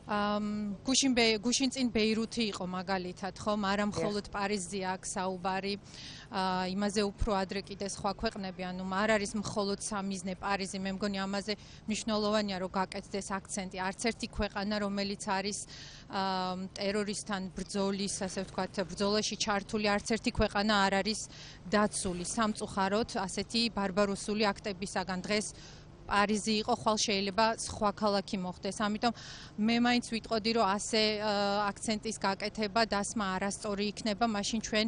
გუშინ წინ ბეირუთი იყო მაგალითად, ხომ? არა მხოლოდ პარიზი აქვს საუბარი, იმაზე უფრო ადრე კიდე სხვა ქვეყნები, ანუ არ არის მხოლოდ სამიზნე პარიზი, მე მგონი ამაზე მნიშვნელოვანია რომ გაკეთდეს აქცენტი. არც ერთი ქვეყანა, რომელიც არის ტერორისტთან ბრძოლის, ასე ვთქვათ, ბრძოლაში ჩართული, არც ერთი ქვეყანა არ არის დაცული სამწუხაროდ ასეთი ბარბაროსული აქტებისაგან. დღეს პარიზი იყო, ხვალ შეიძლება სხვა ქალაქი მოხდეს. ამიტომ მე მაინც ვიტყოდი, რომ ასე აქცენტის გაკეთება დასმა არასწორი იქნება, მაშინ ჩვენ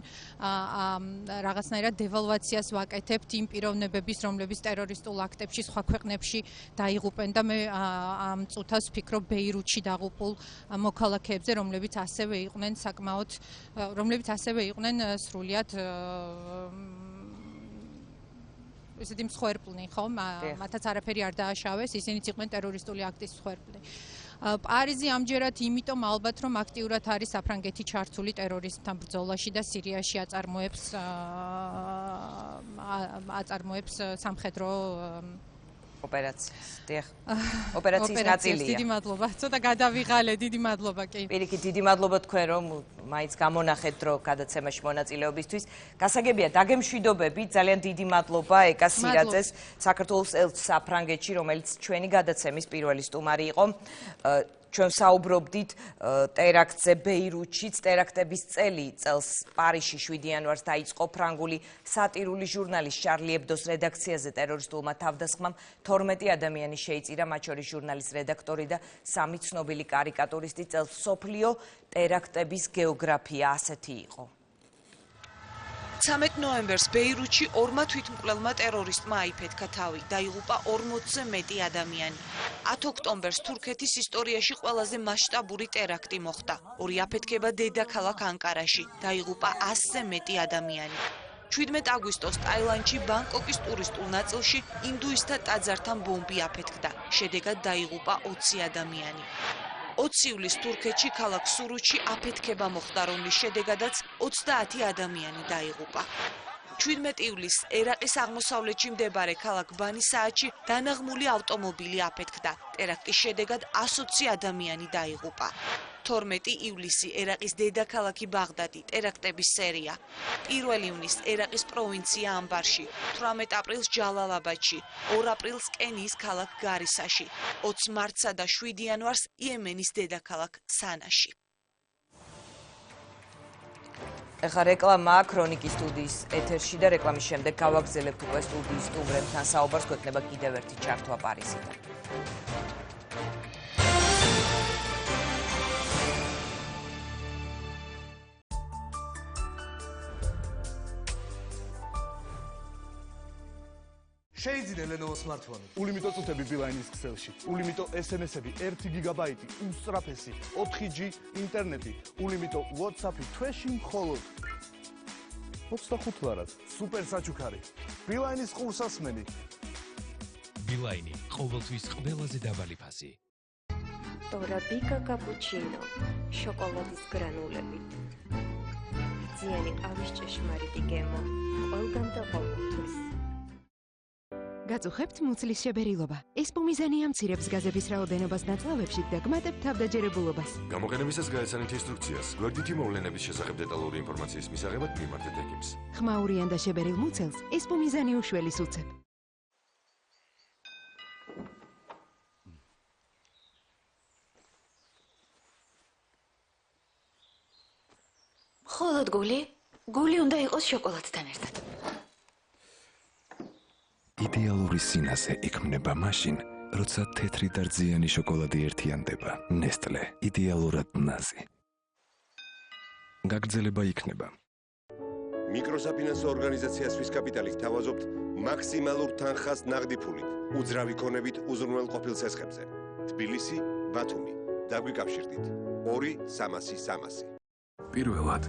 რაღაცნაირად დევალვაციას ვაკეთებთ იმ პიროვნებების, რომლებიც ტერორისტულ აქტებში სხვა ქვეყნებში დაიღუპენ და მე ამ წუთას ვფიქრობ ბეირუთში დაღუპულ მოქალაქეებზე, რომლებიც ასევე იყვნენ სრულიად ესეთი მსხვერპლნი, ხო? მათაც არაფერი არ დააშავეს, ისინიც იყვნენ ტერორისტული აქტის მსხვერპლნი. პარიზი ამჯერად იმიტომ ალბათ რომ აქტიურად არის საფრანგეთი ჩართული ტერორისტთან ბრძოლაში და სირიაში აწარმოებს სამხედრო ოპერაციას. დიახ. ოპერაციის ნაწილია. დიდი მადლობა. ცოტა გადავიღალე, დიდი მადლობა კი. პირიქით, დიდი მადლობა თქვენ რომ მაინც გამონახეთ დრო გადაცემაში მონაწილეობისთვის. გასაგებია დაგემშვიდობებით, ძალიან დიდი მადლობა ეკა სირაძეს, საქართველოს ელჩს საფრანგეთში, რომელიც ჩვენი გადაცემის პირველი სტუმარი იყო. ჩვენ საუბრობდით ტერაქტზე ბეირუთშიც, ტერაქტების წელს პარიზში 7 იანვარს დაიწყო ფრანგული სატირული ჟურნალის შარლი ებდოს რედაქციაზე ტერორისტულმა თავდასხმამ 12 ადამიანი შეიწირა, მათ შორის ჟურნალის რედაქტორი და 3 ცნობილი კარიკატურისტი. წელს მსოფლიო ტერაქტების გეოგრაფია ასეთი იყო. 13 ნოემბერს ბეირუთში ორმა თვითმკვლელმა ტერორისტმა აიფეთქა თავი, დაიღუპა 40-ზე მეტი ადამიანი. 10 ოქტომბერს თურქეთის ისტორიაში ყველაზე მასშტაბური ტერაქტი მოხდა. ორი აფეთქება დედაქალაქ ანკარაში, დაიღუპა 100-ზე მეტი ადამიანი. 17 აგვისტოს ტაილანდში ბანგკოკის ტურისტულ ნაწილში ინდუისტთა ტაძართან ბომბი აფეთქდა, შედეგად დაიღუპა 20 ადამიანი. 20 ივლისს თურქეთში ქალაქ სურუთში აფეთქება მოხდა, რომლის შედეგადაც 30 ადამიანი დაიღუპა. 17 ივლისს ერაყის აღმოსავლეთში მდებარე ქალაქ ბანი-საათში დანაღმული ავტომობილი აფეთქდა. ტერაქტის შედეგად 120 ადამიანი დაიღუპა. 12 ივლისი ერაყის დედაქალაქი ბაღდადი, ტერაქტების სერია. 1 ივნისს ერაყის პროვინცია ამბარში, 18 აპრილს ჯალალაბადში, 2 აპრილს კენიის ქალაქ გარისაში, 20 მარტსა და 7 იანვარს იემენის დედაქალაქ სანაში. ეხლა რეკლამა ქრონიკის სტუდიის ეთერში და რეკლამის შემდეგ გავაგზავნებთ უკვე სტუდიის სტუმრებთან საუბარს, გვექნება კიდევ ერთი ჩართვა პარიზიდან. შეიძინე Lenovo smartphone. Ulimito წუთები Beeline-ის ქსელში. Ulimito SMS-ები 1 გიგაბაიტი, უსწრაფესი, 4G ინტერნეტი, Ulimito WhatsApp-ი თვეში მხოლოდ 25 ლარად. სუპერ საჩუქარი. Beeline-ის ყურსასმენი. Beeline-ი ყოველთვის ყველაზე დაბალი ფასი. Torabika cappuccino, შოკოლადის გრანულებით. ძიანი ყავის ჭეშმარიტი გემო, ყველგან და ყოველთვის. გაწუხებთ მუცლის შებერილობა. ეს პომიზანი ამცირებს გაზების რაოდენობას ნაწლავებში და გმატებთ თავდაჯერებულობას. გამოყენებისას გაეცანით ინსტრუქციას. გვერდითი მოვლენების შესახებ დეტალური ინფორმაციის მისაღებად მიმართეთ ეკიპს. ხმაურიან და შებერილ მუცელს ეს პომიზანი უშველის უცებ. მხოლოდ გული უნდა იყოს შოკოლადთან ერთად. იდეალური სინასე იქმნება მაშინ, როცა თეთრი და რძიანი შოკოლადი ერთიანდება. Nestle, იდეალურად ნაზი. გაგრძელება იქნება. მიკროსაფინანსო ორგანიზაცია Swiss Capital-ით თავაზობთ მაქსიმალურ თანხას ნაღდი ფულით, უძრავი ქონებით უზრუნველყოფილ ცესხებზე. თბილისი, ბათუმი. დაგვიკავშირდით 2-300-300. პირველად,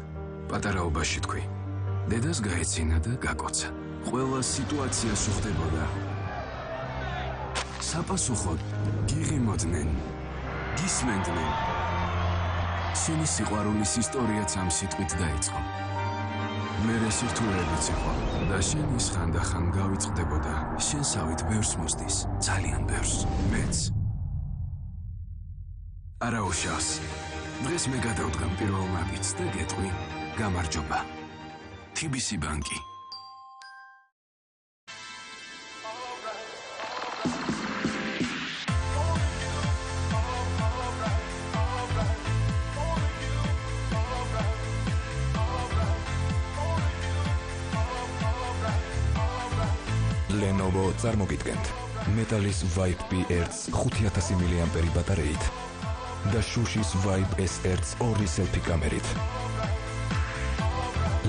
პატარაობაში თქვი. დედას გაეცინა და გაკოცა. ყველა სიტუაციას უხდებოდა. საპასუხოდ გიღიმოდნენ, გისმენდნენ. შენი სიყვარულის ისტორიაც ამ სიტყვით დაიწყო. მერე სირთულეებიც იყო და შენი ხანდახან გავიწყდებოდა. შენსავით ბევრს მოსდის, ძალიან ბევრს, მეც. არა უშავს. დღეს მე გადავდგამ პირველ მაგიც და გეტყვი, გამარჯობა. TBC ბანკი. Lenovo წარმოგიდგენთ მეტალის Vibe P-Erz 5000 mAh ბატარეით და შუშის Vibe S-Erz 2 სელფი კამერით.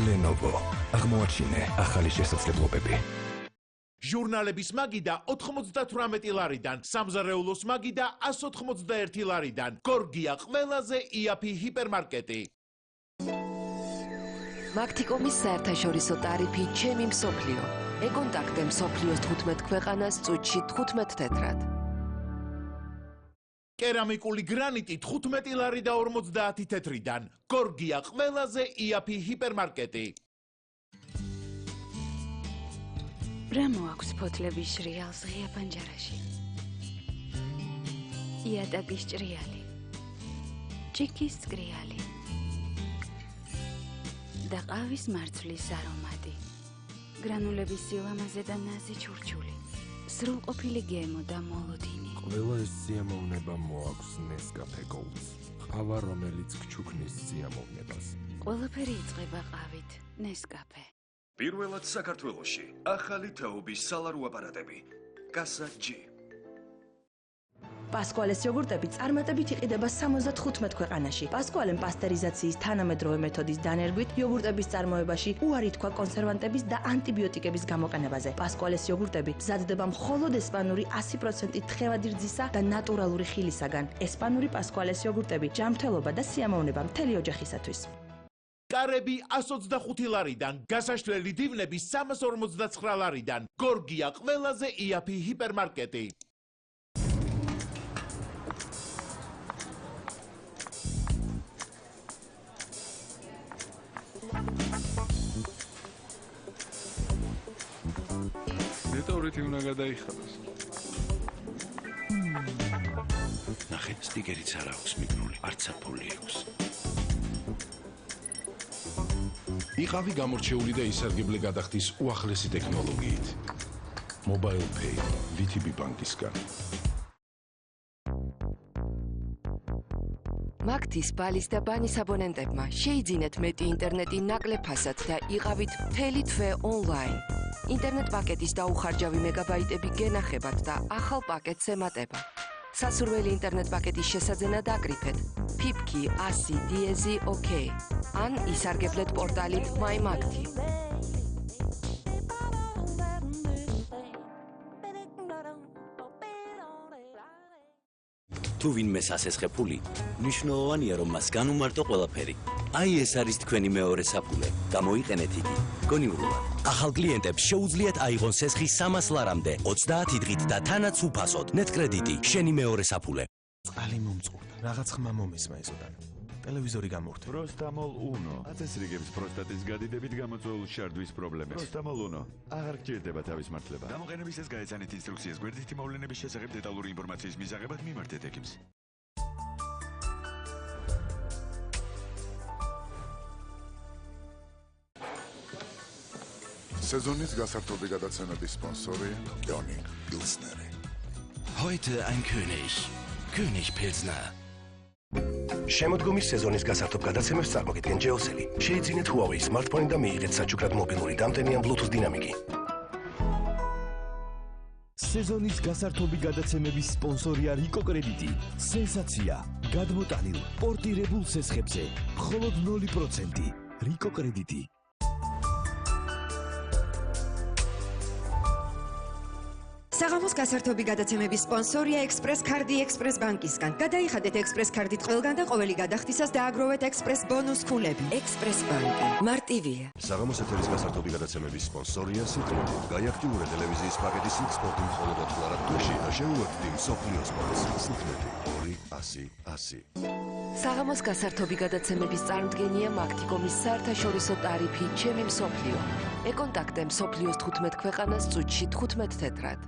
Lenovo აღმოაჩინე ახალი შესაძლებლობები. ჟურნალების მაგიდა 98 ლარიდან, სამზარეულოს მაგიდა 191 ლარიდან. გორგია ყველაზე იაფი ჰიპერმარკეტი. მაგთიკომის საერთაშორისო ტარიფი ჩემი მსოფლიო. ეკონტაქტე მსოფლიოს 15 ქვეყანას წუთში 15 თეთრად. კერამიკული გრანიტი 15 ლარი და 50 თეთრიდან. გორგია ყველაზე იაფი ჰიპერმარკეტი. რა მოაქვს ფოთლების შრიალს ღია პანჯარაში? იატაკის ჭრიალი, ჭიქის წკრიალი და ყავის მარცვლის არომატი. გრანულების სილამაზე და ნაზი ჩურჩული, სრულყოფილი გემო და მოლოდინი. ყველა ეს სიამოვნება მოაქვს Nescafe Gold. ყავა, რომელიც გჩუქნის სიამოვნებას. ყველაფერი იწყება ყავით, Nescafe. პირველად საქართველოში ახალი თაობის სალარო აპარატები. Casa G. პასკუალეს იოგურტები წარმატებით იყიდება 75 ქვეყანაში. პასკუალემ პასტერიზაციის თანამედროვე მეთოდის დანერგვით იოგურტების წარმოებაში უარი თქვა კონსერვანტების და ანტიბიოტიკების გამოყენებაზე. პასკუალეს იოგურტები მზადდება მხოლოდ ესპანური 100% თხევადი რძისა და ნატურალური ხილისაგან. ესპანური პასკუალეს იოგურტები ჯანმრთელობა და სიამოვნება მთელი ოჯახისათვის. კარები 125 ლარიდან, გასაშლელი დივნები 359 ლარიდან. გორგია ყველაზე იაფი ჰიპერმარკეტი. მეტავრეთი უნდა გადაიხადოს. ნახე, სტიკერიც არ აქვს მიგნული, არც საფული აქვს. იყავი გამორჩეული და ისარგებლე გადახდის უახლესი ტექნოლოგიით. Mobile Pay, VTB ბანკისგან. მაგთის ბალის და ბანის აბონენტებმა შეიძინეთ მეტი ინტერნეტი ნაკლებ ფასად და იყავით მთელი თვე ონლაინ. ინტერნეტ პაკეტის დაუხარჯავი მეგაბაიტები გენახებათ და ახალ პაკეტს ემატება. სასურველი ინტერნეტ პაკეტის შესაძენა დაკრიფეთ. ფიფკი 100 დიეზი OK. ან ისარგებლეთ პორტალით My Magti. თუ ვინმეს ასესხებული, მნიშვნელოვანია რომ მას განუმარტო ყველაფერი. აი ეს არის თქვენი მეორე საფულე. გამოიყენეთ იგი. გონივრულად. ახალ კლიენტებს შეუძლიათ აიღონ სესხი 300 ლარამდე, 30 დღით და თანაც უფასოდ. ნეტკრედიტი, შენი მეორე საფულე. წყალი მომწურდა. რაღაც ხმა მომესმა ესოდან. ტელევიზორი გამორთე. Prostamol Uno. აწესრიგებს პროსტატის გადიდებით გამოწვეულ შარდვის პრობლემებს. Prostamol Uno. აღარ გჭირდება თავის მართლება. გამოყენებისას გაეცანით ინსტრუქციას გვერდითი მოვლენების შესახებ დეტალური ინფორმაციის მისაღებად მიმართეთ ექიმს. სეზონის გასართობი გადაცემების სპონსორია Döning Pilsner. Heute ein König. König Pilsner. შემოდგომის სეზონის გასართობ გადაცემებს წარმოგიდგენ ჯეოსელი. შეიძინეთ Huawei smartphone და მიიღეთ საჩუქრად მობილური დამტენი ან Bluetooth დინამიკი. სეზონის გასართობი გადაცემების სპონსორია Rico კრედიტი. სენსაცია, გადმოტანილ, პორტირებულ სესხებზე, მხოლოდ 0%. Rico კრედიტი. საღამოს გასართობი გადაცემების სპონსორია Express Card-ი Express ბანკისგან. გადაიხადეთ Express Card-ით ყველგან და ყოველი გადახდისას დააგროვეთ Express ბონუს ქულები. Express ბანკი. მარტივია. საღამოს ეთერის გასართობი გადაცემების სპონსორია სიტყვი. გაიაქტიურე ტელევიზიის პაკეტის სპორტი მხოლოდ 4 ლარად თვეში და შეუერთდი მსოფლიოს სპორტს. სიტყვი 2-100-100. საღამოს გასართობი გადაცემების წარმოდგენია მაგთიკომის საერთაშორისო ტარიფი ჩემი მსოფლიო. ეკონტაქტე მსოფლიოს 15 ქვეყანას წუთში 15 თეთრად.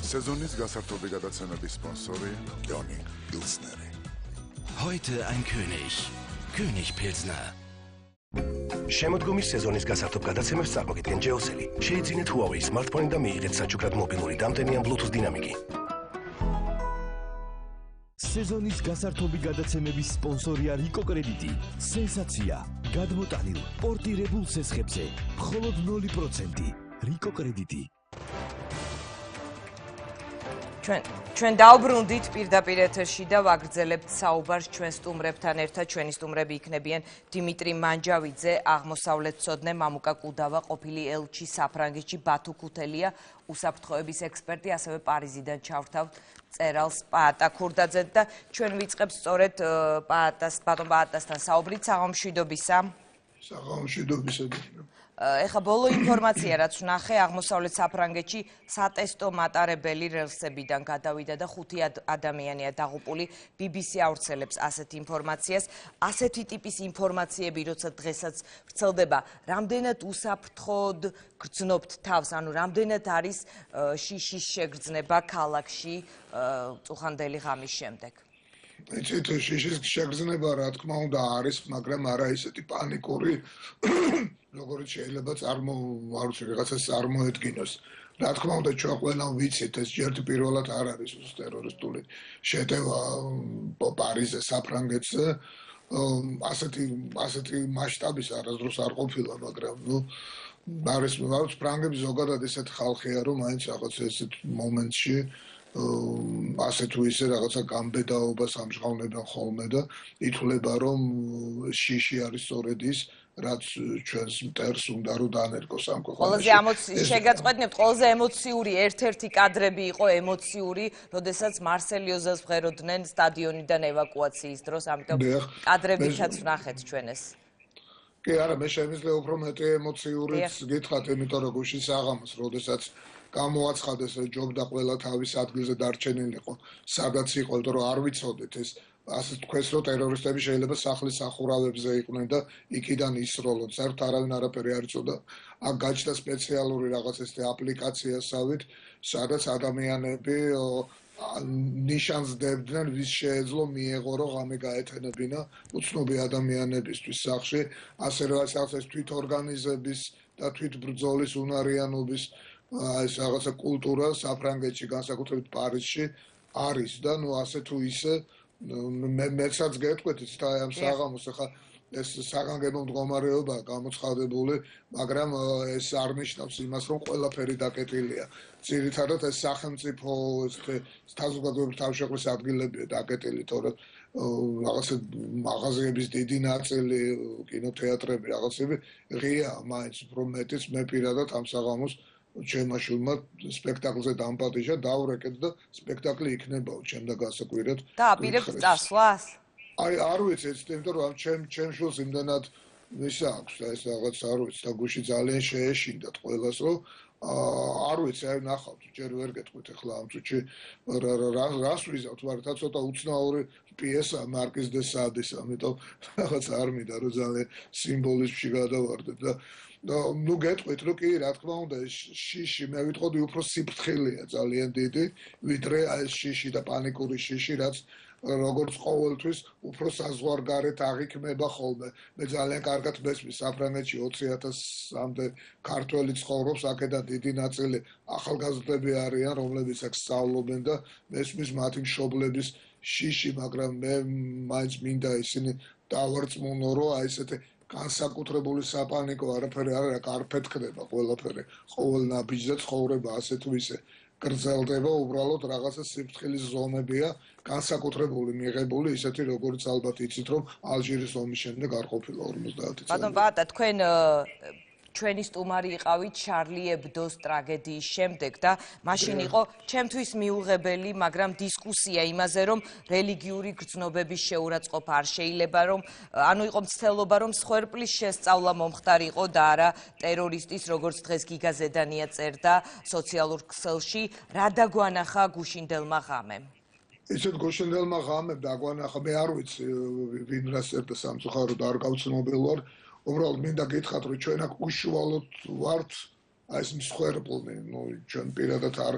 სეზონის გასართობი გადაცემების სპონსორია Yoning Pilsner. Heute ein König. König Pilsner. შემოდგომის სეზონის გასართობ გადაცემებს წარმოგიდგენ ჯეოსელი. შეიძინეთ Huawei smartphone და მიიღეთ საჩუქრად მობილური დამტენიან Bluetooth დინამიკი. სეზონის გასართობი გადაცემების სპონსორია რიკო კრედიტი. სენსაცია, გადმოტანილ, პორტირებულ სესხებზე, მხოლოდ 0%. რიკო კრედიტი. ჩვენ დავბრუნდით პირდაპირ ეთერში და ვაგრძელებთ საუბარს ჩვენ სტუმრებთან ერთად. ჩვენი სტუმრები იქნებიან დიმიტრი მანჯავიძე, აღმოსავლეთმცოდნე, მამუკა კუდავა, ყოფილი ელჩი საფრანგეთში, ბათუ ქუთელია, უსაფრთხოების ექსპერტი, ასევე პარიზიდან ჩავრთავთ წერალს პაატა ქურდაძე და ჩვენ ვიწყებთ სწორედ ბატონ პაატასთან საუბრით საღამოშვიდობისა. საღამოშვიდობისა. ეხლა ბოლო ინფორმაცია რაც ვნახე აღმოსავლეთ საფრანგეთში სატესტო მატარებელი რელსებიდან გადავიდა და 5 ადამიანია დაღუპული. BBC ავრცელებს ასეთ ინფორმაციას. ასეთი ტიპის ინფორმაციები როცა დღესაც ვრცელდება, რამდენად უსაფრთხოდ გრძნობთ თავს, ანუ რამდენად არის შიშის შეგრძნება ქალაქში წუხანდელი ღამის შემდეგ? იცით, შიშის შეგრძნება რა თქმა უნდა არის, მაგრამ არა ისეთი პანიკური, როგორც შეიძლება რაღაცას წარმოედგინოს. რა თქმა უნდა, ჩვენ ყველამ ვიცით, ეს ჯერ პირველად არ არის ტერორისტული შეტევა პარიზზე, საფრანგეთზე. ასეთი მასშტაბის არასდროს არ ყოფილა, მაგრამ არის ფრანგები ზოგადად ესეთ ხალხია, რომ მაინც რაღაც ესეთ მომენტში ასე თუ ისე რაღაცა გამბედაობას ამჟღავნებენ ხოლმე და ითვლება რომ შიში არის სწორედ ის რაც ჩვენს მტერს უნდა რომ დაანერგოს ამ ქვეყანაში. ყველაზე შეგაწყვეტნებთ, ყველაზე ემოციური ერთ-ერთი კადრები იყო ემოციური, როდესაც მარსელიოზას ვღეროდნენ სტადიონიდან ევაკუაციის დროს, ამიტომ კადრებითაც ვნახეთ ჩვენ ეს. კი, არა, მე შემიძლია უფრო მეტი ემოციურიც გითხრათ, იმიტომ რომ გუშინ საღამოს, როდესაც გამოაცხადეს ჯობდა ყველა თავის ადგილზე დარჩენილიყო, სადაც იყო, იმიტომ რომ არ ვიცოდეთ ეს ასე თქვენს რომ ტერორისტები შეიძლება სახლის სახურავებზე იყვნენ და იქიდან ისროლონ. საერთოდ არავინ არაფერი არ იცოდა. აქ გაჩნდა სპეციალური რაღაც ესეთი აპლიკაციასავით, სადაც ადამიანები ნიშანს დებდნენ, ვის შეეძლო მიეღო რომ ღამე გაეთენებინა უცნობი ადამიანებისთვის სახში, ასე რომ ეს თვითორგანიზების და თვითბრძოლის უნარიანობის ეს რაღაცა კულტურა საფრანგეთში, განსაკუთრებით პარიზში არის და ნუ ასე თუ ისე მეცაც გეტყვით და ამ საღამოს ახლა ეს საგანგებო მდგომარეობაა გამოცხადებული, მაგრამ ეს არ ნიშნავს იმას, რომ ყველაფერი დაკეტილია. ძირითადად ეს სახელმწიფო საზოგადოებრივი თავშეყრის ადგილებია დაკეტილი, თორემ რაღაცა მაღაზიების დიდი ნაწილი, კინოთეატრები, რაღაცები ღია მაინც უფრო მეტიც მე პირადად ამ საღამოს ჩემმა შვილმა სპექტაკლზე დამპატიჟა, დავრეკეთ და სპექტაკლი იქნებაო ჩემდა გასაკვირად. და აპირებთ წასვლას? აი, არ ვიცი, იმიტომ რომ ჩემ შვილს იმდანად ისა აქვს და ეს რაღაც არ ვიცი და გუში ძალიან შეეშინდათ ყველას, რომ არ ვიცი, აი ნახავთ, ჯერ ვერ გეტყვით ახლა ამ წუთში რას ვიზავთ, მაგრამ ცოტა უცნაური პიესა მარკიზ დე სადის, ამიტომ რაღაც არ მინდა რომ ძალიან სიმბოლიზმში გადავარდეთ და ნუ გეტყვით რომ კი რა თქმა უნდა შიში მე ვიტყოდი უფრო სიფრთხილეა ძალიან დიდი ვიდრე ეს შიში და პანიკური შიში რაც როგორც ყოველთვის უფრო საზღვარგარეთ აღიქმება ხოლმე მე ძალიან კარგად მესმის საფრანგეთში 20,000-მდე ქართველი ცხოვრობს აქედან დიდი ნაწილი ახალგაზრდები არიან რომლებიც აქ სწავლობენ და მესმის მათი მშობლების შიში მაგრამ მე მაინც მინდა ისინი დავარწმუნო რომ აი ესეთი განსაკუთრებული საპანიკო არაფერი არ არის, არ ფეთქდება ყველაფერი. ყოველ ნაბიჯზე ცხოვრება ასე თუ ისე გრძელდება, უბრალოდ რაღაცა სიფრთხილის ზომებია განსაკუთრებული მიღებული, ისეთი როგორც ალბათ იცით, რომ ალჟირის ომის შემდეგ არ ყოფილა 50 წელი. ბატონ პაატა, თქვენ ჩვენი სტუმარი იყავით შარლი ებდოს ტრაგედიის შემდეგ და მაშინ იყო ჩემთვის მიუღებელი, მაგრამ დისკუსია იმაზე, რომ რელიგიური გრძნობების შეურაცხყოფა არ შეიძლება, რომ ანუ იყო მცდელობა, რომ სხერპლის შესწავლა მომხდარიყო და არა ტერორისტის, როგორც დღეს გიგა ზედანია წერდა სოციალურ ქსელში, რა დაგვანახა გუშინდელმა ღამემ? ისეთ გუშინდელმა ღამემ დაგვანახა, მე არ ვიცი, ვინ რას წერდა სამწუხაროდ არ გავცნობილ ვარ. უბრალოდ მინდა გითხრათ, რომ ჩვენ აქ უშუალოდ ვართ აი ეს მსხვერპლნი, ჩვენ პირადად არ